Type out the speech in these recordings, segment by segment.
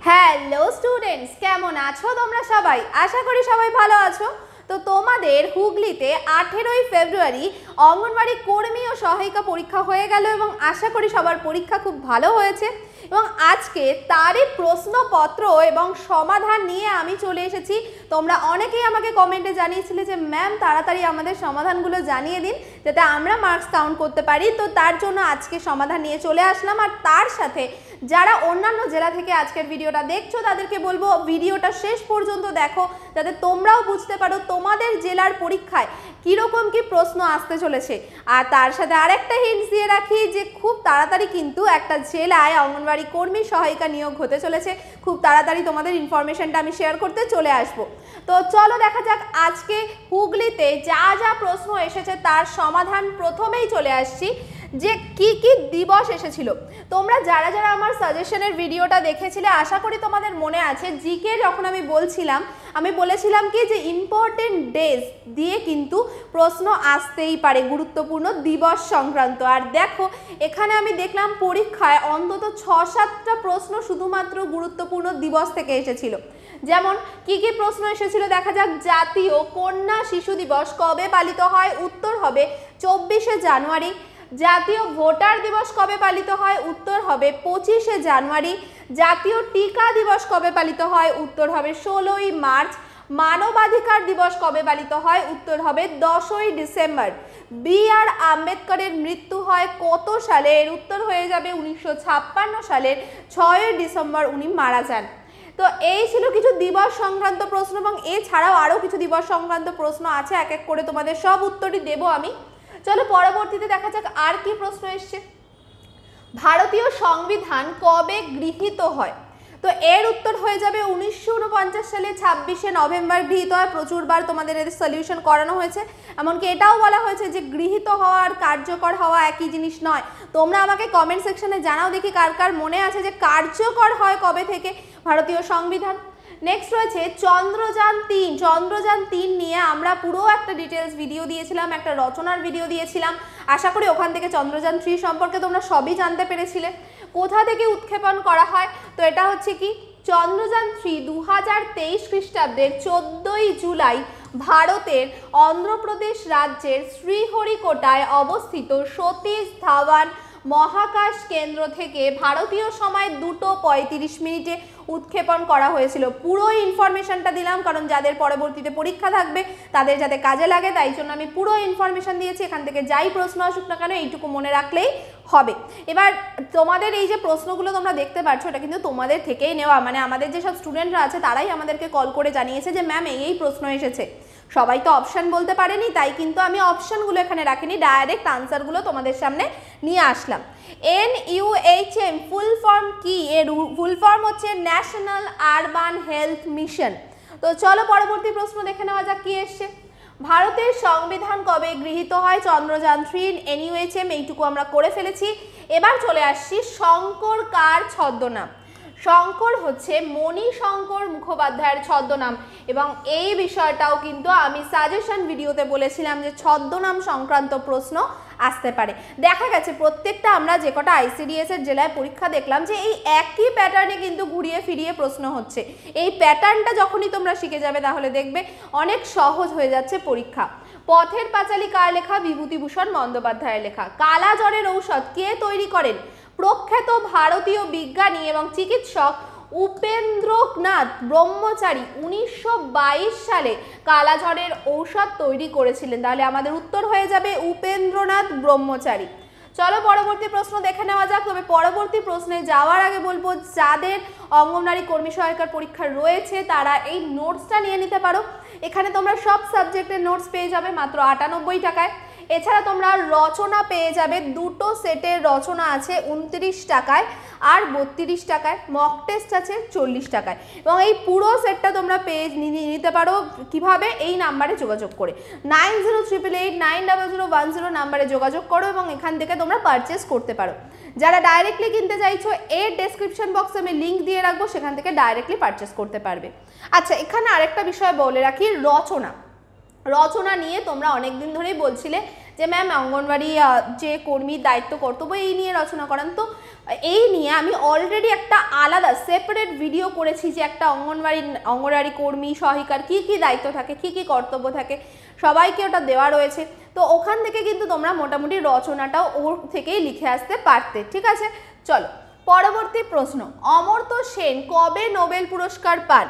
Hello students, কেমন আছো তোমরা সবাই? আশা করি সবাই ভালো আছো। তো তোমাদের হুগলিতে 18ই ফেব্রুয়ারি অঙ্গনওয়াড়ি কর্মী ও সহায়িকা পরীক্ষা হয়ে গেল এবং আশা করি সবার পরীক্ষা খুব ভালো হয়েছে। এবং আজকে তারই প্রশ্নপত্র এবং সমাধান নিয়ে আমি চলে এসেছি। তোমরা অনেকেই আমাকে কমেন্টে জানিয়েছিলে যে ম্যাম তাড়াতাড়ি আমাদের সমাধানগুলো জানিয়ে দিন যাতে আমরা মার্কস কাউন্ট করতে পারি। তো তার জন্য আজকে সমাধান নিয়ে চলে আসলাম। আর তার সাথে যারা অন্যান্য জেলা থেকে আজকের ভিডিওটা দেখছো তাদেরকে বলবো ভিডিওটা শেষ পর্যন্ত দেখো যাতে তোমরাও বুঝতে পারো তোমাদের জেলার পরীক্ষায় কীরকম কি প্রশ্ন আসতে চলেছে। আর তার সাথে আরেকটা হিন্টস দিয়ে রাখি যে খুব তাড়াতাড়ি কিন্তু একটা জেলায় অঙ্গনওয়াড়ি কর্মী সহায়িকা নিয়োগ হতে চলেছে। খুব তাড়াতাড়ি তোমাদের ইনফরমেশনটা আমি শেয়ার করতে চলে আসবো। তো চলো দেখা যাক আজকে হুগলিতে যা যা প্রশ্ন এসেছে তার সমাধান। প্রথমেই চলে আসছি যে কি কি দিবস এসেছিল। তোমরা যারা যারা আমার সাজেশনের ভিডিওটা দেখেছিলে আশা করি তোমাদের মনে আছে জিকে যখন আমি বলেছিলাম কি যে ইম্পর্টেন্ট ডেজ দিয়ে কিন্তু প্রশ্ন আসতেই পারে গুরুত্বপূর্ণ দিবস সংক্রান্ত। আর দেখো এখানে আমি দেখলাম পরীক্ষায় অন্তত 6-7টা প্রশ্ন শুধুমাত্র গুরুত্বপূর্ণ দিবস থেকে এসেছিল। যেমন কি কি প্রশ্ন এসেছিল দেখা যাক। জাতীয় কন্যা শিশু দিবস কবে পালিত হয়? উত্তর হবে 24শে জানুয়ারি। জাতীয় ভোটার দিবস কবে পালিত হয়? উত্তর হবে 25শে জানুয়ারি। জাতীয় টিকা দিবস কবে পালিত হয়? উত্তর হবে 16ই মার্চ। মানবাধিকার দিবস কবে পালিত হয়? উত্তর হবে 10ই ডিসেম্বর। বি.আর. আম্বেদকরের মৃত্যু হয় কত সালে? এর উত্তর হয়ে যাবে 1956 সালের 6ই ডিসেম্বর উনি মারা যান। তো এই ছিল কিছু দিবস সংক্রান্ত প্রশ্ন এবং এছাড়াও আরও কিছু দিবস সংক্রান্ত প্রশ্ন আছে, এক এক করে তোমাদের সব উত্তরই দেবো আমি। চলো পরবর্তীতে দেখা যাক আর কি প্রশ্ন এসছে। ভারতীয় সংবিধান কবে গৃহীত হয়? তো এর উত্তর হয়ে যাবে 1949 সালে 26শে নভেম্বর গৃহীত হয়। প্রচুরবার তোমাদের এর সলিউশন করানো হয়েছে। এমনকি এটাও বলা হয়েছে যে গৃহীত হওয়া আর কার্যকর হওয়া একই জিনিস নয়। তোমরা আমাকে কমেন্ট সেকশনে জানাও দেখি কার কার মনে আছে যে কার্যকর হয় কবে থেকে ভারতীয় সংবিধান। নেক্সট রয়েছে চন্দ্রযান 3 নিয়ে আমরা পুরো একটা ডিটেলস ভিডিও দিয়েছিলাম, একটা রচনার ভিডিও দিয়েছিলাম। আশা করি ওখান থেকে চন্দ্রযান 3 সম্পর্কে তোমরা সবই জানতে পেরেছিলে। কোথা থেকে উৎক্ষেপণ করা হয়? তো এটা হচ্ছে কি চন্দ্রযান 3 2023 খ্রিস্টাব্দের 14ই জুলাই ভারতের অন্ধ্রপ্রদেশ রাজ্যের শ্রীহরিকোটায় অবস্থিত সতীশ ধাওয়ান মহাকাশ কেন্দ্র থেকে ভারতীয় সময় 2:35 উৎক্ষেপণ করা হয়েছিল। পুরো ইনফরমেশনটা দিলাম কারণ যাদের পরবর্তীতে পরীক্ষা থাকবে তাদের যাতে কাজে লাগে তাই জন্য আমি পুরো ইনফরমেশন দিয়েছি। এখান থেকে যাই প্রশ্ন আসুক না কেন এইটুকু মনে রাখলেই হবে। এবার তোমাদের এই যে প্রশ্নগুলো তোমরা দেখতে পাচ্ছ এটা কিন্তু তোমাদের থেকেই নেওয়া, মানে আমাদের যেসব স্টুডেন্টরা আছে তারাই আমাদেরকে কল করে জানিয়েছে যে ম্যাম এই প্রশ্ন এসেছে। সবাই তো অপশান বলতে পারেনি তাই কিন্তু আমি অপশানগুলো এখানে রাখিনি, ডাইরেক্ট আনসারগুলো তোমাদের সামনে নিয়ে আসলাম। NUHM ফুল ফর্ম কি? এর ফুল ফর্ম হচ্ছে ন্যাশনাল আরবান হেলথ মিশন। তো চলো পরবর্তী প্রশ্ন দেখে নেওয়া যাক কি এসছে। ভারতের সংবিধান কবে গৃহীত হয়? চন্দ্রযান 3 NUHM এইটুকু আমরা করে ফেলেছি। এবার চলে আসছি শঙ্কর কার ছদ্মনাম? শঙ্কর হচ্ছে মণিশঙ্কর মুখোপাধ্যায়ের ছদ্মনাম এবং এই বিষয়টাও কিন্তু আমি সাজেশন ভিডিওতে বলেছিলাম যে ছদ্মনাম সংক্রান্ত প্রশ্ন আসতে পারে। দেখা গেছে প্রত্যেকটা আমরা যে কটা ICDS এর জেলায় পরীক্ষা দেখলাম যে এই একই প্যাটার্নে কিন্তু ঘুরিয়ে ফিরিয়ে প্রশ্ন হচ্ছে। এই প্যাটার্নটা যখনই তোমরা শিখে যাবে তাহলে দেখবে অনেক সহজ হয়ে যাচ্ছে পরীক্ষা। পথের পাঁচালী কার লেখা? বিভূতিভূষণ বন্দ্যোপাধ্যায়ের লেখা। কালা জ্বরের ঔষধ কে তৈরি করেন? প্রখ্যাত ভারতীয় বিজ্ঞানী এবং চিকিৎসক উপেন্দ্রনাথ ব্রহ্মচারী 1922 সালে কালাজ্বরের ঔষধ তৈরি করেছিলেন। তাহলে আমাদের উত্তর হয়ে যাবে উপেন্দ্রনাথ ব্রহ্মচারী। চলো পরবর্তী প্রশ্ন দেখে নেওয়া যাক। তবে পরবর্তী প্রশ্নে যাওয়ার আগে বলবো যাদের অঙ্গনওয়াড়ি কর্মী সহায়িকার পরীক্ষা রয়েছে তারা এই নোটসটা নিয়ে নিতে পারো। এখানে তোমরা সব সাবজেক্টের নোটস পেয়ে যাবে মাত্র 98 টাকায়। এছাড়া তোমরা রচনা পেয়ে যাবে, দুটো সেটের রচনা আছে 29 টাকায় আর 32 টাকায়। মক টেস্ট আছে 40 টাকায় এবং এই পুরো সেটটা তোমরা পেয়ে নিতে পারো কিভাবে? এই নাম্বারে যোগাযোগ করে 9088890010 নাম্বারে যোগাযোগ করো এবং এখান থেকে তোমরা পারচেস করতে পারো। যারা ডাইরেক্টলি কিনতে চাইছো এর ডেসক্রিপশন বক্সে আমি লিঙ্ক দিয়ে রাখবো, সেখান থেকে ডাইরেক্টলি পারচেস করতে পারবে। আচ্ছা এখানে আরেকটা বিষয় বলে রাখি, রচনা নিয়ে তোমরা অনেক দিন ধরেই বলছিলে যে ম্যাম অঙ্গনওয়াড়ি যে কর্মীর দায়িত্ব কর্তব্য এই নিয়ে রচনা করান। তো এই নিয়ে আমি অলরেডি একটা আলাদা সেপারেট ভিডিও করেছি যে একটা অঙ্গনওয়াড়ি কর্মী সহায়িকার কী কী দায়িত্ব থাকে, কী কী কর্তব্য থাকে, সবাইকে ওটা দেওয়া রয়েছে। তো ওখান থেকে কিন্তু তোমরা মোটামুটি রচনাটাও ওর থেকেই লিখে আসতে পারতে। ঠিক আছে, চলো পরবর্তী প্রশ্ন। অমর্ত্য সেন কবে নোবেল পুরস্কার পান?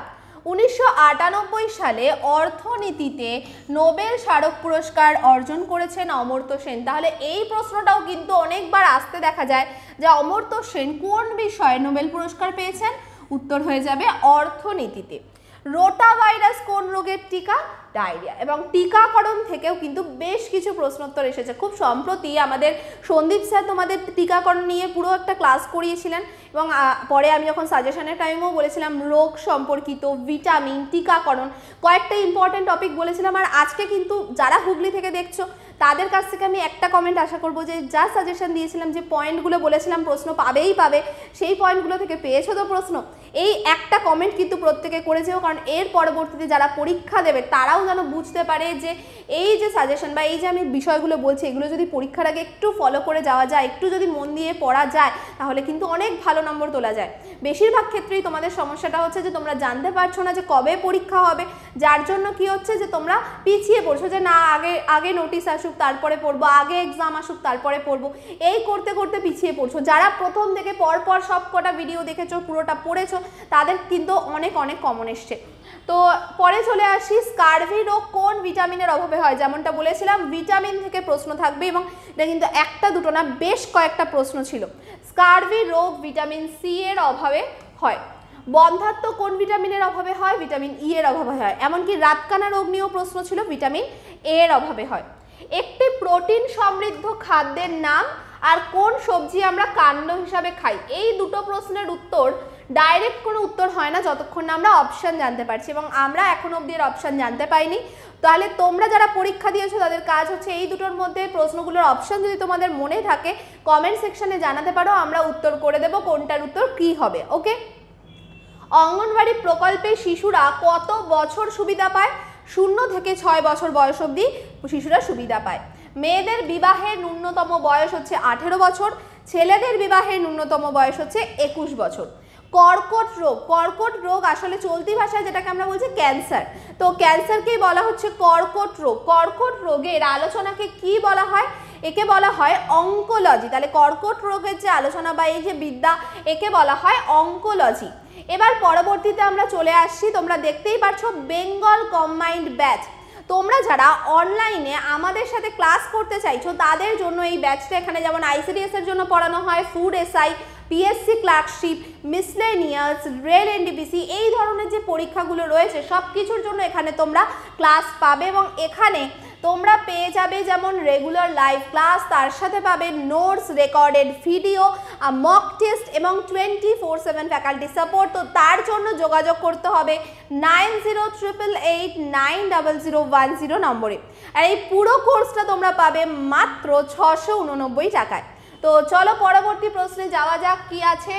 1998 সালে অর্থনীতিতে নোবেল স্মারক পুরস্কার অর্জন করেছেন অমর্ত্য সেন। তাহলে এই প্রশ্নটাও কিন্তু অনেকবার আসতে দেখা যায় যে অমর্ত্য সেন কোন বিষয়ে নোবেল পুরস্কার পেয়েছেন? উত্তর হয়ে যাবে অর্থনীতিতে। রোটা ভাইরাস কোন রোগের টিকা? ডায়রিয়া। এবং টিকাকরণ থেকেও কিন্তু বেশ কিছু প্রশ্নোত্তর এসেছে। খুব সম্প্রতি আমাদের সন্দীপ স্যার তোমাদের টিকাকরণ নিয়ে পুরো একটা ক্লাস করিয়েছিলেন এবং পরে আমি যখন সাজেশনের টাইমেও বলেছিলাম রোগ সম্পর্কিত, ভিটামিন, টিকাকরণ কয়েকটা ইম্পর্টেন্ট টপিক বলেছিলাম। আর আজকে কিন্তু যারা হুগলি থেকে দেখছো তাদের কাছ থেকে আমি একটা কমেন্ট আশা করব যে যা সাজেশন দিয়েছিলাম, যে পয়েন্টগুলো বলেছিলাম প্রশ্ন পাবেই পাবে, সেই পয়েন্টগুলো থেকে পেয়েছো তো প্রশ্ন? এই একটা কমেন্ট কিন্তু প্রত্যেকে করে যেও, কারণ এর পরবর্তীতে যারা পরীক্ষা দেবে তারাও যেন বুঝতে পারে যে এই যে সাজেশন বা এই যে আমি বিষয়গুলো বলছি এগুলো যদি পরীক্ষার আগে একটু ফলো করে যাওয়া যায়, একটু যদি মন দিয়ে পড়া যায়, তাহলে কিন্তু অনেক ভালো নম্বর তোলা যায়। বেশিরভাগ ক্ষেত্রেই তোমাদের সমস্যাটা হচ্ছে যে তোমরা জানতে পারছো না যে কবে পরীক্ষা হবে, যার জন্য কি হচ্ছে যে তোমরা পিছিয়ে পড়ছো, যে না আগে নোটিশ আসুক তারপরে পড়বো, আগে এক্সাম আসুক তারপরে পড়বো, এই করতে করতে পিছিয়ে পড়ছো। যারা প্রথম থেকে পরপর সব কটা ভিডিও দেখেছো, পুরোটা পড়েছো, তাদের কিন্তু অনেক কমন এসছে। তো পরে চলে আসি, স্কারভি রোগ কোন ভিটামিনের অভাবে হয়? যেমনটা বলেছিলাম ভিটামিন থেকে প্রশ্ন থাকবে এবং এটা কিন্তু একটা দুটো না বেশ কয়েকটা প্রশ্ন ছিল। স্কারভি রোগ ভিটামিন সি এর অভাবে হয়। বন্ধ্যাত্ব কোন ভিটামিনের অভাবে হয়? ভিটামিন ই এর অভাবে হয়। এমনকি রাতকানা রোগ নিয়েও প্রশ্ন ছিল, ভিটামিন এ এর অভাবে হয়। একটি প্রোটিন সমৃদ্ধ খাদ্যের নাম আর কোন সবজি আমরা কাণ্ড হিসাবে খাই? এই দুটো প্রশ্নের উত্তর ডাইরেক্ট কোনো উত্তর হয় না যতক্ষণ না আমরা অপশান জানতে পারছি, এবং আমরা এখন অবধি এর অপশান জানতে পাইনি। তাহলে তোমরা যারা পরীক্ষা দিয়েছো তাদের কাজ হচ্ছে এই দুটোর মধ্যে প্রশ্নগুলোর অপশান যদি তোমাদের মনে থাকে কমেন্ট সেকশনে জানাতে পারো, আমরা উত্তর করে দেবো কোনটার উত্তর কী হবে। ওকে, অঙ্গনওয়াড়ি প্রকল্পে শিশুরা কত বছর সুবিধা পায়? 0 থেকে 6 বছর বয়স অবধি শিশুরা সুবিধা পায়। মেয়েদের বিবাহের ন্যূনতম বয়স হচ্ছে 18 বছর, ছেলেদের বিবাহের ন্যূনতম বয়স হচ্ছে 21 বছর। কর্কট রোগ আসলে চলতি ভাষায় যেটাকে আমরা বলছি ক্যান্সার, তো ক্যান্সারকেই বলা হচ্ছে কর্কট রোগ। কর্কট রোগের আলোচনাকে কি বলা হয়? একে বলা হয় অঙ্কোলজি। তাহলে কর্কট রোগের যে আলোচনা বা এই যে বিদ্যা, একে বলা হয় অঙ্কোলজি। এবার পরবর্তীতে আমরা চলে আসছি, তোমরা দেখতেই পাচ্ছ বেঙ্গল কম্বাইন্ড ব্যাচ। তোমরা যারা অনলাইনে আমাদের সাথে ক্লাস করতে চাইছো তাদের জন্য এই ব্যাচটা, এখানে যেমন আইসিডিএস এর জন্য পড়ানো হয়, food SI, PSC clerkship, miscellaneous, rail NDPC, এই ধরনের যে পরীক্ষাগুলো রয়েছে সব কিছুর জন্য এখানে তোমরা ক্লাস পাবে। এবং এখানে তোমরা পেয়ে যাবে যেমন রেগুলার লাইভ ক্লাস, তার সাথে পাবে notes, recorded video, mock test এবং 24/7 ফ্যাকাল্টি সাপোর্ট। তো তার জন্য যোগাযোগ করতে হবে 9088890010 নম্বরে। আর এই পুরো কোর্সটা তোমরা পাবে মাত্র 689 টাকায়। তো চলো পরবর্তী প্রশ্নে যাওয়া যাক। কি আছে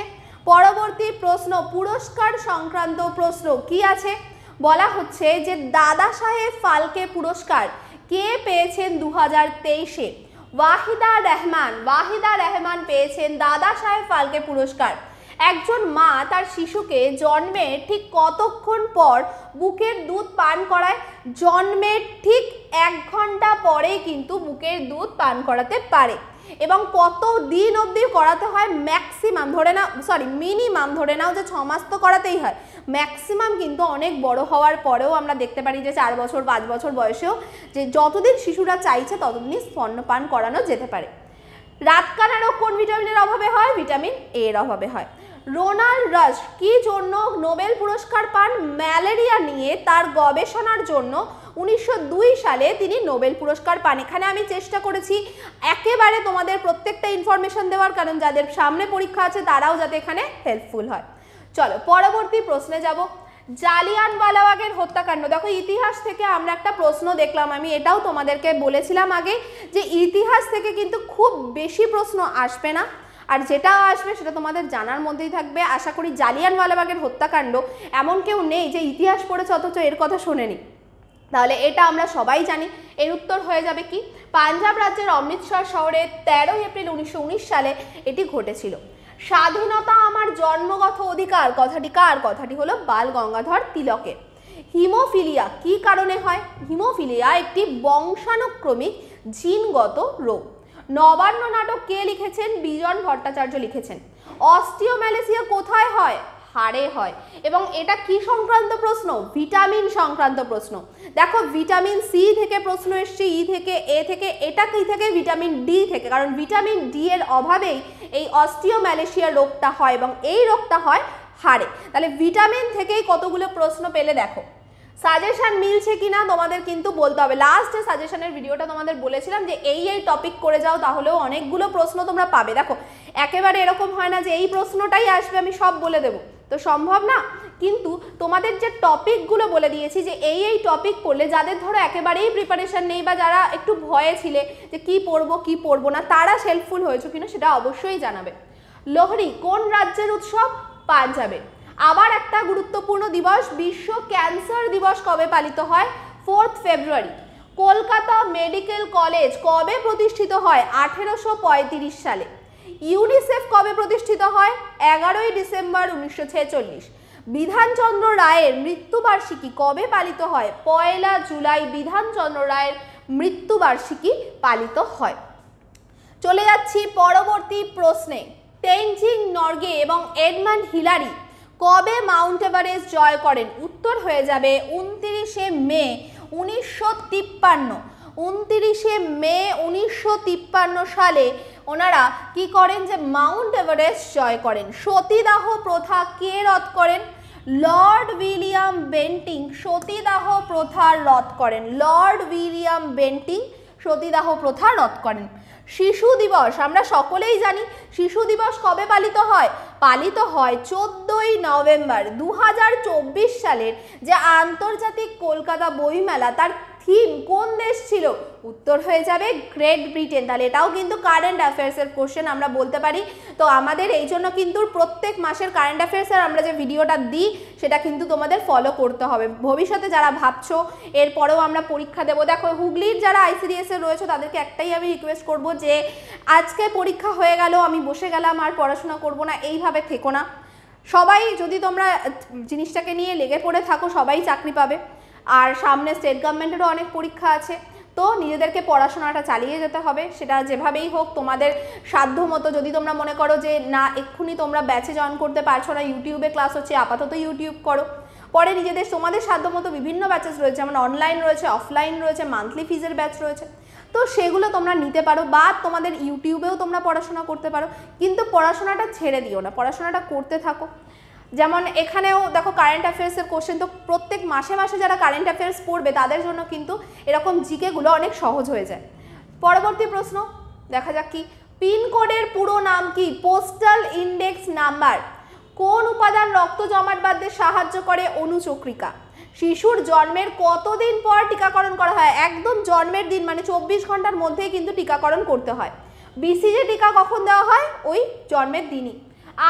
পরবর্তী প্রশ্ন? পুরস্কার সংক্রান্ত প্রশ্ন কি আছে? বলা হচ্ছে যে দাদা সাহেব ফালকে পুরস্কার কে পেয়েছেন 2023-এ? ওয়াহিদা রহমান পেয়েছেন দাদা সাহেব ফালকে পুরস্কার। একজন মা তার শিশুকে জন্মের ঠিক কতক্ষণ পর বুকের দুধ পান করায়? জন্মের ঠিক 1 ঘন্টা পরেই কিন্তু বুকের দুধ পান করাতে পারে। এবং কত দিন অবধি করাতে হয়? ম্যাক্সিমাম ধরে নাও, মিনিমাম ধরে নাও যে 6 মাস তো করাতেই হয়, ম্যাক্সিমাম কিন্তু অনেক বড় হওয়ার পরেও আমরা দেখতে পারি যে 4 বছর 5 বছর বয়সেও যে যতদিন শিশুরা চাইছে ততদিনই স্তন্যপান করানো যেতে পারে। রাতকানা রোগ কোন ভিটামিনের অভাবে হয়? ভিটামিন এ এর অভাবে হয়। রোনাল্ড রাশ কি জন্য নোবেল পুরস্কার পান? ম্যালেরিয়া নিয়ে তার গবেষণার জন্য 1902 সালে তিনি নোবেল পুরস্কার পান। এখানে আমি চেষ্টা করেছি একেবারে তোমাদের প্রত্যেকটা ইনফরমেশন দেওয়ার, কারণ যাদের সামনে পরীক্ষা আছে তারাও যাতে এখানে হেল্পফুল হয়। চলো পরবর্তী প্রশ্নে যাব। জালিয়ানওয়ালাবাগের হত্যাকাণ্ড, দেখো ইতিহাস থেকে আমরা একটা প্রশ্ন দেখলাম, আমি এটাও তোমাদেরকে বলেছিলাম আগে যে ইতিহাস থেকে কিন্তু খুব বেশি প্রশ্ন আসবে না, আর যেটা আসবে সেটা তোমাদের জানার মধ্যেই থাকবে। আশা করি জালিয়ানওয়ালাবাগের হত্যাকাণ্ড এমন কেউ নেই যে ইতিহাস পড়েছে অথচ এর কথা শোনেনি। তাহলে এটা আমরা সবাই জানি। এর উত্তর হয়ে যাবে কি, পাঞ্জাব রাজ্যের অমৃতসর শহরে 13 এপ্রিল 1919 সালে এটি ঘটেছিল। স্বাধীনতা আমার জন্মগত অধিকার কথাটি কার? কথাটি হলো বাল গঙ্গাধর তিলকের। হিমোফিলিয়া কি কারণে হয়? হিমোফিলিয়া একটি বংশানুক্রমিক জিনগত রোগ। নবান্ন নাটক কে লিখেছেন? বিজন ভট্টাচার্য লিখেছেন। অস্টিওম্যালেসিয়া কোথায় হয়? হাড়ে হয়। এবং এটা কি সংক্রান্ত প্রশ্ন? ভিটামিন সংক্রান্ত প্রশ্ন। দেখো ভিটামিন সি থেকে প্রশ্ন এসছে, ই থেকে, এ থেকে, এটা কি থেকে? ভিটামিন ডি থেকে, কারণ ভিটামিন ডি এর অভাবেই এই অস্টিওম্যালেসিয়া রোগটা হয় এবং এই রোগটা হয় হাড়ে। তাহলে ভিটামিন থেকেই কতগুলো প্রশ্ন পেলে দেখো। সাজেশন মিলছে কিনা তোমাদের কিন্তু বলতে হবে। লাস্টে সাজেশনের ভিডিওটা তোমাদের বলেছিলাম যে এই টপিক করে যাও, তাহলেও অনেকগুলো প্রশ্ন তোমরা পাবে। দেখো একেবারে এরকম হয় না যে এই প্রশ্নটাই আসবে আমি সব বলে দেবো, তো সম্ভব না। কিন্তু তোমাদের যে টপিকগুলো বলে দিয়েছি যে এই টপিক পড়লে, যাদের ধরো একেবারেই প্রিপারেশন নেই বা যারা একটু ভয়ে ছিলে যে কি পড়বো কি পড়বো না, তারা হেল্পফুল হয়েছে কিনা সেটা অবশ্যই জানাবে। লোহরি কোন রাজ্যের উৎসব? পাঞ্জাবের। আবার একটা গুরুত্বপূর্ণ দিবস, বিশ্ব ক্যান্সার দিবস কবে পালিত হয়? 4 ফেব্রুয়ারি। কলকাতা মেডিকেল কলেজ কবে প্রতিষ্ঠিত হয়? 1835 সালে। ইউনিসেফ কবে প্রতিষ্ঠিত হয়? 11 ডিসেম্বর 1946। বিধানচন্দ্র রায়ের মৃত্যুবার্ষিকী কবে পালিত হয়? 1 জুলাই বিধানচন্দ্র রায়ের মৃত্যুবার্ষিকী পালিত হয়। চলে যাচ্ছি পরবর্তী প্রশ্নে। তেনজিং নরগে এবং এডমান্ড হিলারি কবে মাউন্ট এভারেস্ট জয় করেন? উত্তর হয়ে যাবে 29 মে 1953। 29 মে 1953 সালে ওনারা কি করেন? যে মাউন্ট এভারেস্ট জয় করেন। সতীদাহ প্রথা কে রদ করেন? লর্ড উইলিয়াম বেন্টিং সতীদাহ প্রথা রদ করেন। লর্ড উইলিয়াম বেন্টিং সতীদাহ প্রথা রদ করেন। শিশু দিবস আমরা সকলেই জানি, শিশু দিবস কবে পালিত হয়? পালিত হয় 14 নভেম্বর। 2024 সালের যে আন্তর্জাতিক কলকাতা বইমেলা, তার থিম কোন দেশ ছিল? উত্তর হয়ে যাবে গ্রেট ব্রিটেন। তাহলে এটাও কিন্তু কারেন্ট অ্যাফেয়ার্সের কোশ্চেন আমরা বলতে পারি। তো আমাদের এই জন্য কিন্তু প্রত্যেক মাসের কারেন্ট অ্যাফেয়ার্সের আমরা যে ভিডিওটা দিই সেটা কিন্তু তোমাদের ফলো করতে হবে। ভবিষ্যতে যারা ভাবছো এরপরেও আমরা পরীক্ষা দেবো, দেখো হুগলির যারা আইসিডিএসে রয়েছে তাদেরকে একটাই আমি রিকোয়েস্ট করব যে আজকে পরীক্ষা হয়ে গেল, আমি বসে গেলাম আর পড়াশোনা করব না, এইভাবে থেকো না। সবাই যদি তোমরা জিনিসটাকে নিয়ে লেগে পড়ে থাকো সবাই চাকরি পাবে। আর সামনে স্টেট গভর্নমেন্টেরও অনেক পরীক্ষা আছে, তো নিজেদেরকে পড়াশোনাটা চালিয়ে যেতে হবে। সেটা যেভাবেই হোক তোমাদের সাধ্য মতো। যদি তোমরা মনে করো যে না এক্ষুনি তোমরা ব্যাচে জয়েন করতে পারছো না, ইউটিউবে ক্লাস হচ্ছে, আপাতত ইউটিউব করো। পরে নিজেদের তোমাদের সাধ্য মতো বিভিন্ন ব্যাচেস রয়েছে, যেমন অনলাইন রয়েছে, অফলাইন রয়েছে, মান্থলি ফিজের ব্যাচ রয়েছে, তো সেগুলো তোমরা নিতে পারো। বা তোমাদের ইউটিউবেও তোমরা পড়াশোনা করতে পারো, কিন্তু পড়াশোনাটা ছেড়ে দিও না, পড়াশোনাটা করতে থাকো। যেমন এখানেও দেখো কারেন্ট অ্যাফেয়ার্সের কোশ্চেন, তো প্রত্যেক মাসে মাসে যারা কারেন্ট অ্যাফেয়ার্স পড়বে তাদের জন্য কিন্তু এরকম জিকেগুলো অনেক সহজ হয়ে যায়। পরবর্তী প্রশ্ন দেখা যাক কি। পিনকোডের পুরো নাম কি? Postal index number. কোন উপাদান রক্ত জমাট বাঁধতে সাহায্য করে? অনুচক্রিকা। শিশুর জন্মের কতদিন পর টিকাকরণ করা হয়? একদম জন্মের দিন, মানে 24 ঘন্টার মধ্যেই কিন্তু টিকাকরণ করতে হয়। বিসিজি টিকা কখন দেওয়া হয়? ওই জন্মের দিনই।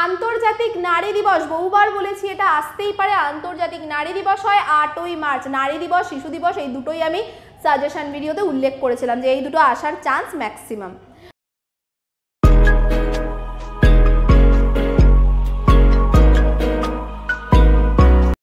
আন্তর্জাতিক নারী দিবস, বহুবার বলেছি এটা আসতেই পারে। আন্তর্জাতিক নারী দিবস হয় 8ই মার্চ। নারী দিবস, শিশু দিবস এই দুটোই আমি সাজেশন ভিডিওতে উল্লেখ করেছিলাম যে এই দুটো আসার চান্স ম্যাক্সিমাম।